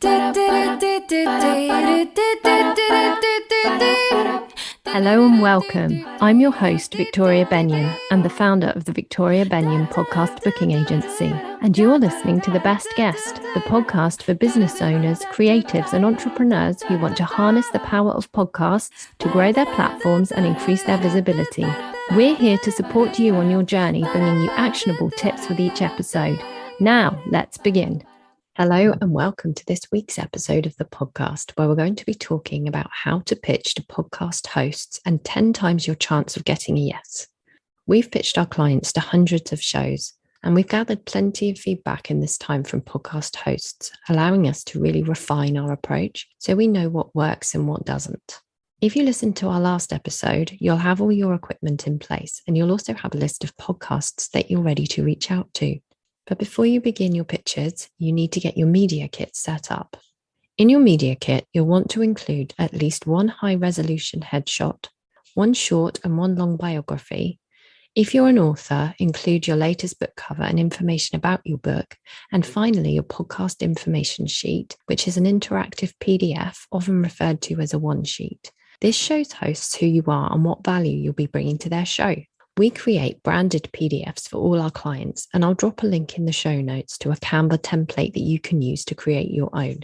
Hello and welcome. I'm your host, Victoria Benyon, and the founder of the Victoria Benyon Podcast Booking Agency. And you're listening to The Best Guest, the podcast for business owners, creatives, and entrepreneurs who want to harness the power of podcasts to grow their platforms and increase their visibility. We're here to support you on your journey, bringing you actionable tips with each episode. Now, let's begin. Hello and welcome to this week's episode of the podcast, where we're going to be talking about how to pitch to podcast hosts and 10 times your chance of getting a yes. We've pitched our clients to hundreds of shows, and we've gathered plenty of feedback in this time from podcast hosts, allowing us to really refine our approach so we know what works and what doesn't. If you listen to our last episode, you'll have all your equipment in place, and you'll also have a list of podcasts that you're ready to reach out to. But before you begin your pitches, you need to get your media kit set up. In your media kit, you'll want to include at least one high-resolution headshot, one short and one long biography. If you're an author, include your latest book cover and information about your book. And finally, your podcast information sheet, which is an interactive PDF, often referred to as a one-sheet. This shows hosts who you are and what value you'll be bringing to their show. We create branded PDFs for all our clients, and I'll drop a link in the show notes to a Canva template that you can use to create your own.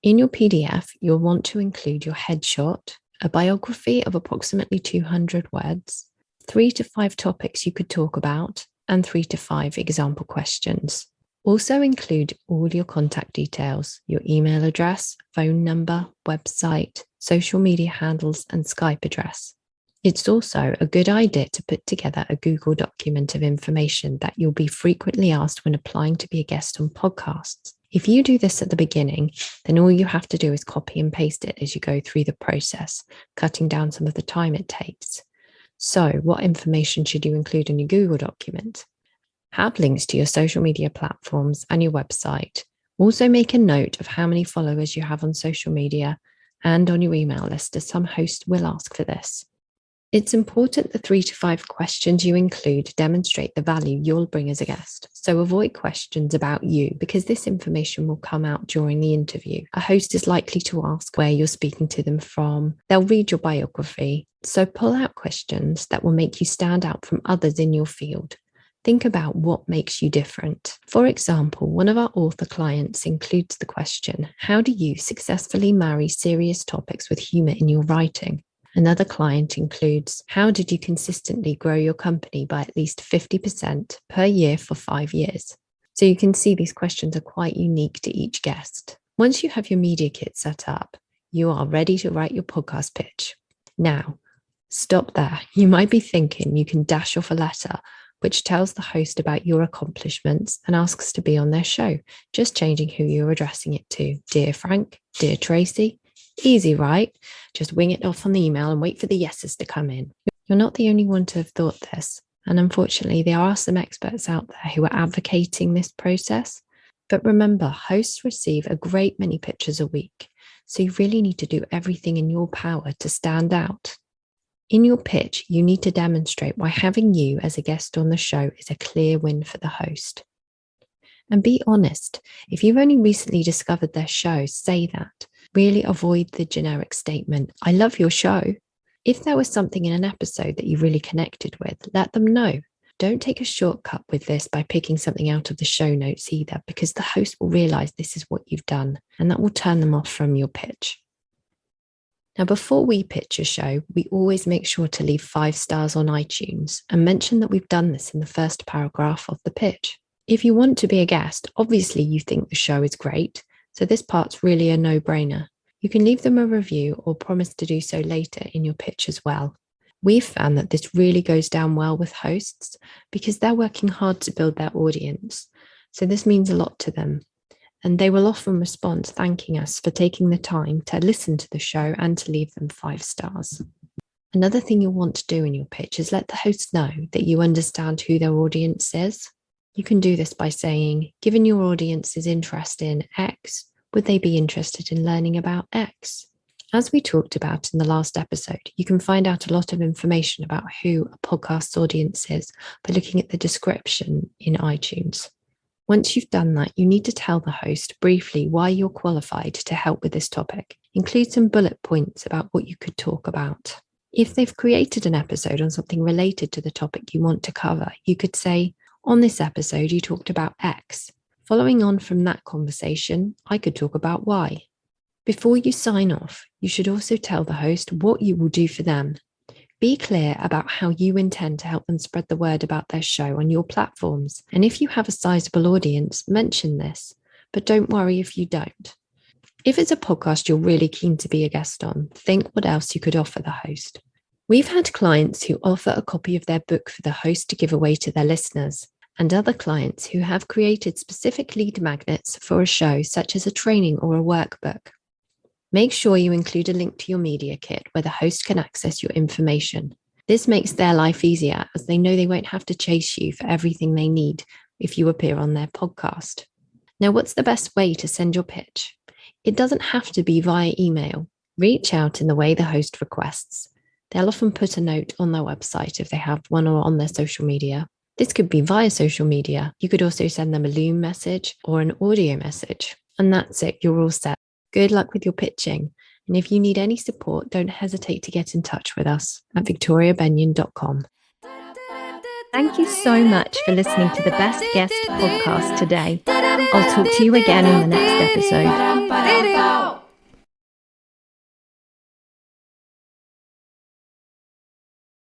In your PDF, you'll want to include your headshot, a biography of approximately 200 words, 3 to 5 topics you could talk about, and 3 to 5 example questions. Also include all your contact details, your email address, phone number, website, social media handles, and Skype address. It's also a good idea to put together a Google document of information that you'll be frequently asked when applying to be a guest on podcasts. If you do this at the beginning, then all you have to do is copy and paste it as you go through the process, cutting down some of the time it takes. So, what information should you include in your Google document? Have links to your social media platforms and your website. Also make a note of how many followers you have on social media and on your email list, as some hosts will ask for this. It's important the 3 to 5 questions you include demonstrate the value you'll bring as a guest. So avoid questions about you, because this information will come out during the interview. A host is likely to ask where you're speaking to them from. They'll read your biography. So pull out questions that will make you stand out from others in your field. Think about what makes you different. For example, one of our author clients includes the question, how do you successfully marry serious topics with humor in your writing? Another client includes, how did you consistently grow your company by at least 50% per year for 5 years? So you can see these questions are quite unique to each guest. Once you have your media kit set up, you are ready to write your podcast pitch. Now, stop there. You might be thinking you can dash off a letter which tells the host about your accomplishments and asks to be on their show, just changing who you're addressing it to. Dear Frank, dear Tracy. Easy, right? Just wing it off on the email and wait for the yeses to come in. You're not the only one to have thought this. And unfortunately, there are some experts out there who are advocating this process. But remember, hosts receive a great many pitches a week. So you really need to do everything in your power to stand out. In your pitch, you need to demonstrate why having you as a guest on the show is a clear win for the host. And be honest. If you've only recently discovered their show, say that. Really avoid the generic statement, I love your show. If there was something in an episode that you really connected with, let them know. Don't take a shortcut with this by picking something out of the show notes either, because the host will realize this is what you've done, and that will turn them off from your pitch. Now, before we pitch a show, we always make sure to leave 5 stars on iTunes and mention that we've done this in the first paragraph of the pitch. If you want to be a guest, obviously you think the show is great, so this part's really a no-brainer. You can leave them a review or promise to do so later in your pitch as well. We've found that this really goes down well with hosts because they're working hard to build their audience. So this means a lot to them. And they will often respond thanking us for taking the time to listen to the show and to leave them 5 stars. Another thing you'll want to do in your pitch is let the host know that you understand who their audience is. You can do this by saying, given your audience's interest in X, would they be interested in learning about X? As we talked about in the last episode, you can find out a lot of information about who a podcast's audience is by looking at the description in iTunes. Once you've done that, you need to tell the host briefly why you're qualified to help with this topic. Include some bullet points about what you could talk about. If they've created an episode on something related to the topic you want to cover, you could say, on this episode, you talked about X. Following on from that conversation, I could talk about Y. Before you sign off, you should also tell the host what you will do for them. Be clear about how you intend to help them spread the word about their show on your platforms. And if you have a sizable audience, mention this, but don't worry if you don't. If it's a podcast you're really keen to be a guest on, think what else you could offer the host. We've had clients who offer a copy of their book for the host to give away to their listeners, and other clients who have created specific lead magnets for a show, such as a training or a workbook. Make sure you include a link to your media kit where the host can access your information. This makes their life easier, as they know they won't have to chase you for everything they need if you appear on their podcast. Now, what's the best way to send your pitch? It doesn't have to be via email. Reach out in the way the host requests. They'll often put a note on their website if they have one, or on their social media. This could be via social media. You could also send them a Loom message or an audio message. And that's it, you're all set. Good luck with your pitching. And if you need any support, don't hesitate to get in touch with us at victoriabenyon.com. Thank you so much for listening to the Best Guest podcast today. I'll talk to you again in the next episode.